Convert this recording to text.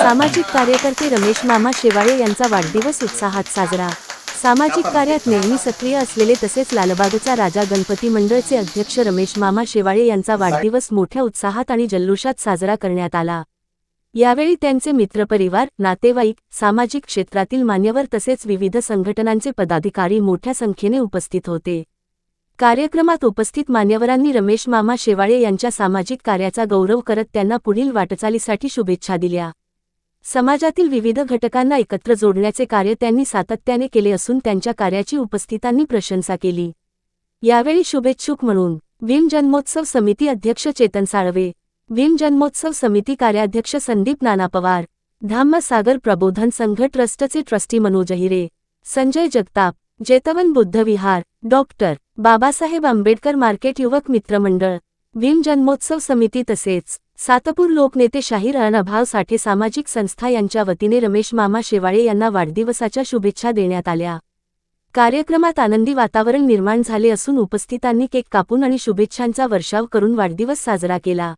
सामाजिक कार्यकर्ते रमेश मामा शेवाळे यांचा वाढदिवस उत्साहात साजरा। सामाजिक कार्यात नेहमी सक्रिय असलेले तसेच लालबागचा राजा गणपती मंडळचे अध्यक्ष रमेश मामा शेवाळे यांचा वाढदिवस मोठ्या उत्साहात आणि जल्लोषात साजरा करण्यात आला। यावेळी त्यांचे मित्रपरिवार, नातेवाईक, सामाजिक क्षेत्रातील मान्यवर तसेच विविध संघटनांचे पदाधिकारी मोठ्या संख्येने उपस्थित होते। कार्यक्रमात उपस्थित मान्यवरांनी रमेश मामा शेवाळे यांच्या सामाजिक कार्याचा गौरव करत त्यांना पुढील वाटचालीसाठी शुभेच्छा दिल्या। समाजातील विविध घटकांना एकत्र जोडण्याचे कार्य त्यांनी सातत्याने केले असून त्यांच्या कार्याची उपस्थितांनी प्रशंसा केली। यावेळी शुभेच्छुक म्हणून भीम जन्मोत्सव समिती अध्यक्ष चेतन साळवे, भीम जन्मोत्सव समिती कार्याध्यक्ष संदीप नाना पवार, धाम्म सागर प्रबोधन संघ ट्रस्टचे ट्रस्टी मनोज अहिरे, संजय जगताप, जेतवन बुद्ध विहार, डॉक्टर बाबासाहेब आंबेडकर मार्केट युवक मित्र मंडळ, भीम जन्मोत्सव समिती तसेच सातपूर लोकनेते शाहीर अण्णाभाऊ साठे सामाजिक संस्था यांच्या वतीने रमेश मामा शेवाळे यांना वाढदिवसाच्या शुभेच्छा देण्यात आल्या। कार्यक्रमात आनंदी वातावरण निर्माण झाले असून उपस्थितांनी केक कापून आणि शुभेच्छांचा वर्षाव करून वाढदिवस साजरा केला।